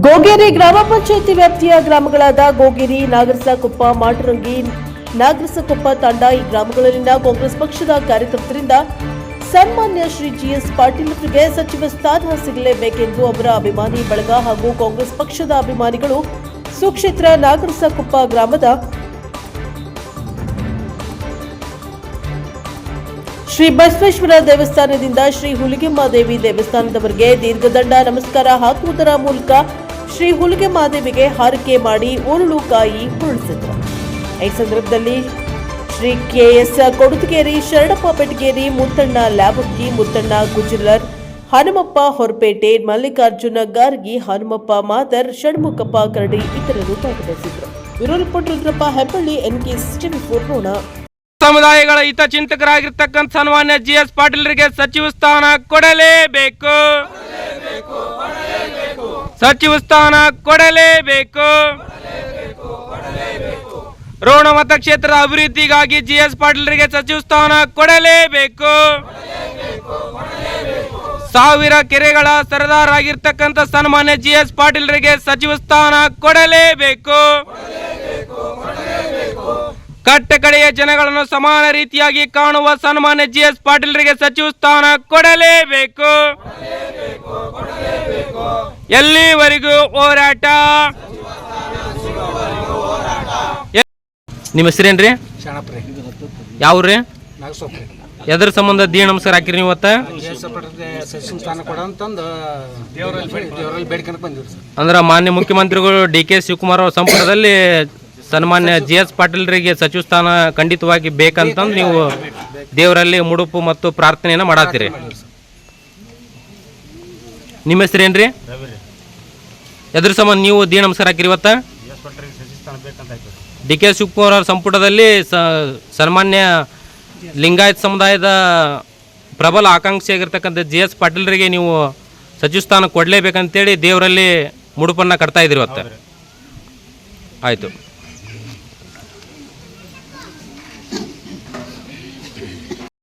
ಗೋಗೇರಿ ಗ್ರಾಮ ಪಂಚಾಯಿತಿ ವ್ಯಾಪ್ತಿಯ ಗ್ರಾಮಗಳಾದ ಗೋಗೇರಿ, ನಾಗರಸಕೊಪ್ಪ, ಮಾಟರಂಗಿ, ನಾಗರಸಕೊಪ್ಪ ತಾಂಡ ಈ ಗ್ರಾಮಗಳಲ್ಲಿನ ಕಾಂಗ್ರೆಸ್ ಪಕ್ಷದ ಕಾರ್ಯಕರ್ತರಿಂದ ಸನ್ಮಾನ್ಯ ಶ್ರೀ ಜಿಎಸ್ ಪಾಟೀಲ್ ಅವರಿಗೆ ಸಚಿವ ಸ್ಥಾನ ಸಿಗಲೇಬೇಕೆಂದು ಅವರ ಅಭಿಮಾನಿ ಬಳಗ ಹಾಗೂ ಕಾಂಗ್ರೆಸ್ ಪಕ್ಷದ ಅಭಿಮಾನಿಗಳು ಸುಕ್ಷೇತ್ರ ನಾಗರಸಕೊಪ್ಪ ಗ್ರಾಮದ ಶ್ರೀ ಬಸವೇಶ್ವರ ದೇವಸ್ಥಾನದಿಂದ ಶ್ರೀ ಹುಲಿಗೆಮ್ಮಾದೇವಿ ದೇವಸ್ಥಾನದವರೆಗೆ ದೀರ್ಘದಂಡ ನಮಸ್ಕಾರ ಹಾಕುವುದರ ಮೂಲಕ ಶ್ರೀ ಹುಲಿಗೆಮ್ಮಾದೇವಿಗೆ ಹಾರೈಕೆ ಮಾಡಿ ಉರುಳುಕಾಯಿ ಉರುಳಿಸಿದರು. ಈ ಸಂದರ್ಭದಲ್ಲಿ ಶ್ರೀ ಕೆಎಸ್ ಕೊಡುತಗೇರಿ, ಶರಣಪ್ಪ ಬೆಟಗೇರಿ, ಮುತ್ತಣ್ಣ ಲ್ಯಾಬಕ್ಕಿ, ಮುತ್ತಣ್ಣ ಗುಜ್ರಲರ್, ಹನುಮಪ್ಪ ಹೊರಪೇಟೆ, ಮಲ್ಲಿಕಾರ್ಜುನ ಗಾರ್ಗಿ, ಹನುಮಪ್ಪ ಮಾದರ್, ಷಣ್ಮುಖಪ್ಪ ಕರಡಿ ಇತರರು ಭಾಗವಹಿಸಿದರು. Bureau report Rudrappa Hebballi, NKS TV4 Ron. ಸಮುದಾಯಗಳ ಹಿತಚಿಂತಕರಾಗಿರ್ತಕ್ಕಂಥ ಸನ್ಮಾನ್ಯ ಜಿಎಸ್ ಪಾಟೀಲರಿಗೆ ಸಚಿವ ಸ್ಥಾನ ಕೊಡಲೇಬೇಕು. ಸಚಿವ ಸ್ಥಾನ ಕೊಡಲೇಬೇಕು. ರೋಣ ಮತಕ್ಷೇತ್ರದ ಅಭಿವೃದ್ಧಿಗಾಗಿ ಜಿಎಸ್ ಪಾಟೀಲರಿಗೆ ಸಚಿವ ಸ್ಥಾನ ಕೊಡಲೇಬೇಕು. 1000 ಕೆರೆಗಳ ಸರದಾರ ಆಗಿರ್ತಕ್ಕಂಥ ಸನ್ಮಾನ್ಯ ಜಿಎಸ್ ಪಾಟೀಲರಿಗೆ ಸಚಿವ ಸ್ಥಾನ ಕೊಡಲೇಬೇಕು. ಕಟ್ಟ ಕಡೆಯ ಜನಗಳನ್ನು ಸಮಾನ ರೀತಿಯಾಗಿ ಕಾಣುವ ಸನ್ಮಾನ್ಯ ಜಿಎಸ್ ಪಾಟೀಲರಿಗೆ ಸಚಿವ ಸ್ಥಾನ ಕೊಡಲೇಬೇಕು. ಎಲ್ಲಿವರೆಗೂ ಹೋರಾಟ. ನಿಮ್ಮ ಹೆಸರೇನ್ರಿ? ಯಾವ್ರಿ? ಎದ್ರ ಸಂಬಂಧ ದೀನ ನಮಸ್ಕಾರ ಹಾಕಿರಿ ನೀವು? ಅಂದ್ರೆ ಮಾನ್ಯ ಮುಖ್ಯಮಂತ್ರಿಗಳು DK ಶಿವಕುಮಾರ್ ಅವರ ಸಂಪುಟದಲ್ಲಿ ಸನ್ಮಾನ್ಯ ಜಿಎಸ್ ಪಾಟೀಲರಿಗೆ ಸಚಿವ ಸ್ಥಾನ ಖಂಡಿತವಾಗಿ ಬೇಕಂತಂದು ನೀವು ದೇವರಲ್ಲಿ ಮುಡುಪು ಮತ್ತು ಪ್ರಾರ್ಥನೆಯನ್ನು ಮಾಡತ್ತೀರಿ. ನಿಮ್ಮ ಹೆಸರೇನ್ರಿ? ಎದ್ರ ಸಂಬಂಧ ನೀವು ದೀನ ನಮಸ್ಕಾರ ಹಾಕಿರಿ ಇವತ್ತ? DK ಶಿವಕುಮಾರ್ ಅವರ ಸಂಪುಟದಲ್ಲಿ ಸನ್ಮಾನ್ಯ ಲಿಂಗಾಯತ್ ಸಮುದಾಯದ ಪ್ರಬಲ ಆಕಾಂಕ್ಷಿ ಆಗಿರ್ತಕ್ಕಂಥ ಜಿಎಸ್ ಪಾಟೀಲರಿಗೆ ನೀವು ಸಚಿವ ಸ್ಥಾನ ಕೊಡಲೇಬೇಕಂತೇಳಿ ದೇವರಲ್ಲಿ ಮುಡುಪನ್ನು ಕಟ್ತಾ ಇದ್ರಿ ಇವತ್ತು. ಆಯಿತು.